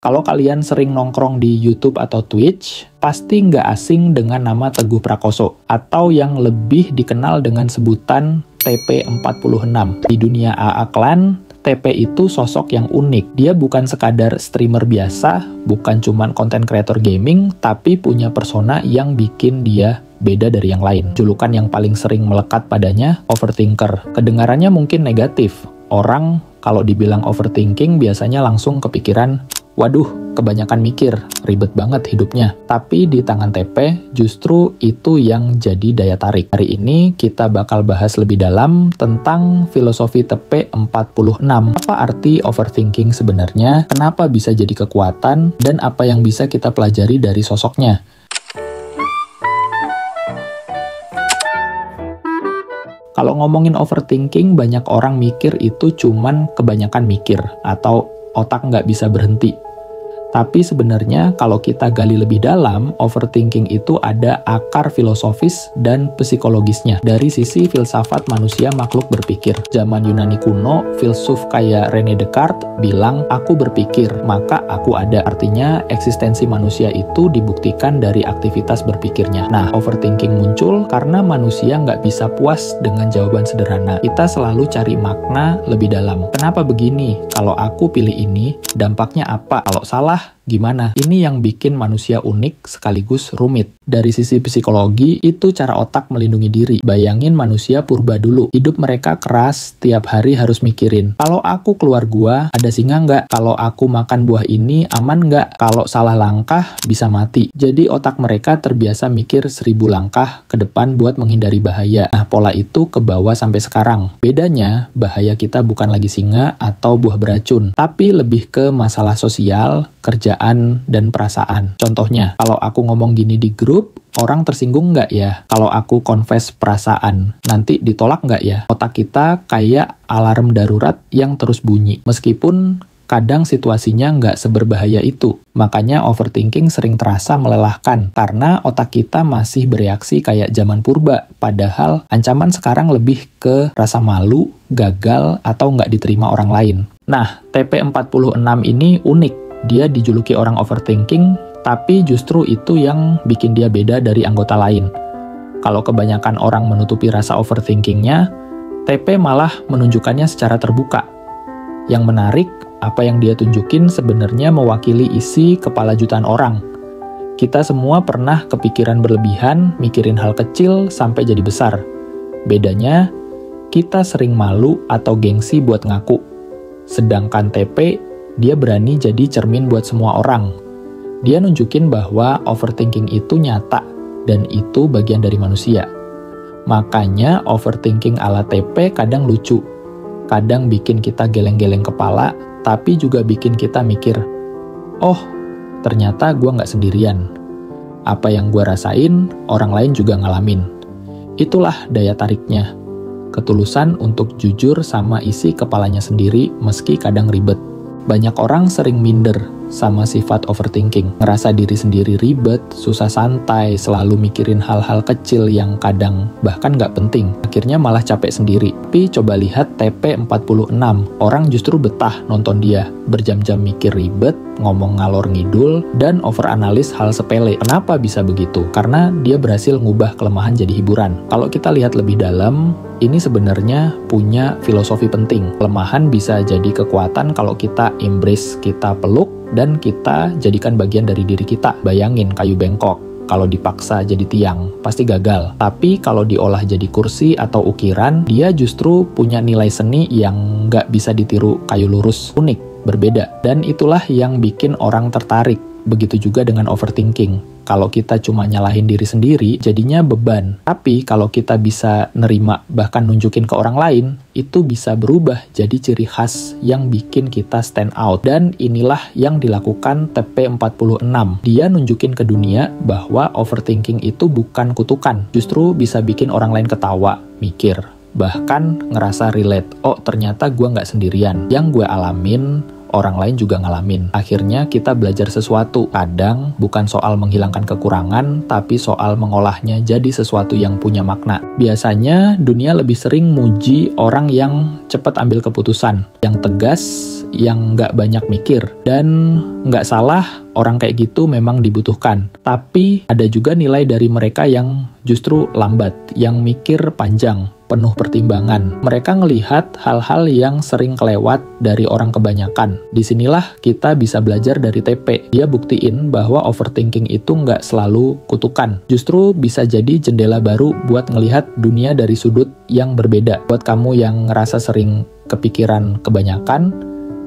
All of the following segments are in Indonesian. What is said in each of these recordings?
Kalau kalian sering nongkrong di YouTube atau Twitch, pasti nggak asing dengan nama Teguh Prakoso, atau yang lebih dikenal dengan sebutan TP46. Di dunia AA Clan, TP itu sosok yang unik. Dia bukan sekadar streamer biasa, bukan cuman content creator gaming, tapi punya persona yang bikin dia beda dari yang lain. Julukan yang paling sering melekat padanya, overthinker. Kedengarannya mungkin negatif. Orang kalau dibilang overthinking biasanya langsung kepikiran, waduh, kebanyakan mikir, ribet banget hidupnya. Tapi di tangan TP, justru itu yang jadi daya tarik. Hari ini kita bakal bahas lebih dalam tentang filosofi TP46. Apa arti overthinking sebenarnya, kenapa bisa jadi kekuatan, dan apa yang bisa kita pelajari dari sosoknya. Kalau ngomongin overthinking, banyak orang mikir itu cuman kebanyakan mikir, atau otak nggak bisa berhenti. Tapi sebenarnya kalau kita gali lebih dalam, overthinking itu ada akar filosofis dan psikologisnya. Dari sisi filsafat manusia makhluk berpikir. Zaman Yunani kuno, filsuf kayak René Descartes bilang, aku berpikir, maka aku ada. Artinya, eksistensi manusia itu dibuktikan dari aktivitas berpikirnya. Nah, overthinking muncul karena manusia nggak bisa puas dengan jawaban sederhana. Kita selalu cari makna lebih dalam. Kenapa begini? Kalau aku pilih ini, dampaknya apa? Kalau salah, gimana? Ini yang bikin manusia unik sekaligus rumit. Dari sisi psikologi, itu cara otak melindungi diri. Bayangin manusia purba dulu. Hidup mereka keras, tiap hari harus mikirin. Kalau aku keluar gua, ada singa nggak? Kalau aku makan buah ini, aman nggak? Kalau salah langkah, bisa mati. Jadi otak mereka terbiasa mikir 1000 langkah ke depan buat menghindari bahaya. Nah, pola itu ke bawah sampai sekarang. Bedanya, bahaya kita bukan lagi singa atau buah beracun, tapi lebih ke masalah sosial, kerjaan, dan perasaan. Contohnya, kalau aku ngomong gini di grup, orang tersinggung nggak ya? Kalau aku confess perasaan, nanti ditolak nggak ya? Otak kita kayak alarm darurat yang terus bunyi, meskipun kadang situasinya nggak seberbahaya itu. Makanya overthinking sering terasa melelahkan, karena otak kita masih bereaksi kayak zaman purba, padahal ancaman sekarang lebih ke rasa malu, gagal, atau nggak diterima orang lain. Nah, TP46 ini unik. Dia dijuluki orang overthinking, tapi justru itu yang bikin dia beda dari anggota lain. Kalau kebanyakan orang menutupi rasa overthinkingnya, TP malah menunjukkannya secara terbuka. Yang menarik, apa yang dia tunjukin sebenarnya mewakili isi kepala jutaan orang. Kita semua pernah kepikiran berlebihan, mikirin hal kecil sampai jadi besar. Bedanya, kita sering malu atau gengsi buat ngaku. Sedangkan TP, dia berani jadi cermin buat semua orang. Dia nunjukin bahwa overthinking itu nyata, dan itu bagian dari manusia. Makanya overthinking ala TP kadang lucu. Kadang bikin kita geleng-geleng kepala, tapi juga bikin kita mikir, oh, ternyata gue nggak sendirian. Apa yang gue rasain, orang lain juga ngalamin. Itulah daya tariknya. Ketulusan untuk jujur sama isi kepalanya sendiri, meski kadang ribet. Banyak orang sering minder sama sifat overthinking. Ngerasa diri sendiri ribet, susah santai, selalu mikirin hal-hal kecil yang kadang bahkan nggak penting. Akhirnya malah capek sendiri. Tapi coba lihat TP46. Orang justru betah nonton dia. Berjam-jam mikir ribet, ngomong ngalor ngidul, dan overanalis hal sepele. Kenapa bisa begitu? Karena dia berhasil ngubah kelemahan jadi hiburan. Kalau kita lihat lebih dalam, ini sebenarnya punya filosofi penting. Kelemahan bisa jadi kekuatan kalau kita embrace, kita peluk, dan kita jadikan bagian dari diri kita. Bayangin kayu bengkok, kalau dipaksa jadi tiang, pasti gagal. Tapi kalau diolah jadi kursi atau ukiran, dia justru punya nilai seni yang nggak bisa ditiru kayu lurus. Unik, berbeda. Dan itulah yang bikin orang tertarik. Begitu juga dengan overthinking. Kalau kita cuma nyalahin diri sendiri, jadinya beban. Tapi kalau kita bisa nerima, bahkan nunjukin ke orang lain, itu bisa berubah jadi ciri khas yang bikin kita stand out. Dan inilah yang dilakukan TP46. Dia nunjukin ke dunia bahwa overthinking itu bukan kutukan. Justru bisa bikin orang lain ketawa, mikir, bahkan ngerasa relate. Oh, ternyata gue nggak sendirian. Yang gue alamin, orang lain juga ngalamin. Akhirnya kita belajar sesuatu. Kadang bukan soal menghilangkan kekurangan, tapi soal mengolahnya jadi sesuatu yang punya makna. Biasanya dunia lebih sering muji orang yang cepat ambil keputusan, yang tegas, yang nggak banyak mikir. Dan nggak salah, orang kayak gitu memang dibutuhkan. Tapi ada juga nilai dari mereka yang justru lambat, yang mikir panjang, penuh pertimbangan. Mereka ngelihat hal-hal yang sering kelewat dari orang kebanyakan. Disinilah kita bisa belajar dari TP. Dia buktiin bahwa overthinking itu nggak selalu kutukan. Justru bisa jadi jendela baru buat ngelihat dunia dari sudut yang berbeda. Buat kamu yang ngerasa sering kepikiran kebanyakan,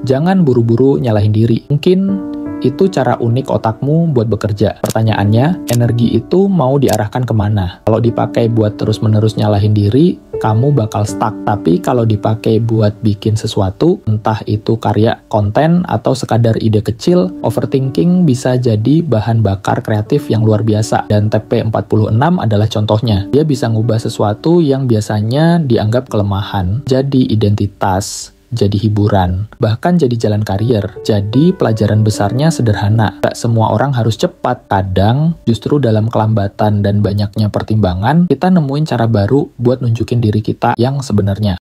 jangan buru-buru nyalahin diri. Mungkin itu cara unik otakmu buat bekerja. Pertanyaannya, energi itu mau diarahkan kemana? Kalau dipakai buat terus-menerus nyalahin diri, kamu bakal stuck. Tapi kalau dipakai buat bikin sesuatu, entah itu karya, konten, atau sekadar ide kecil, overthinking bisa jadi bahan bakar kreatif yang luar biasa. Dan TP46 adalah contohnya. Dia bisa ngubah sesuatu yang biasanya dianggap kelemahan, jadi identitas, jadi hiburan, bahkan jadi jalan karir. Jadi pelajaran besarnya sederhana. Gak semua orang harus cepat. Kadang justru dalam kelambatan dan banyaknya pertimbangan, kita nemuin cara baru buat nunjukin diri kita yang sebenarnya.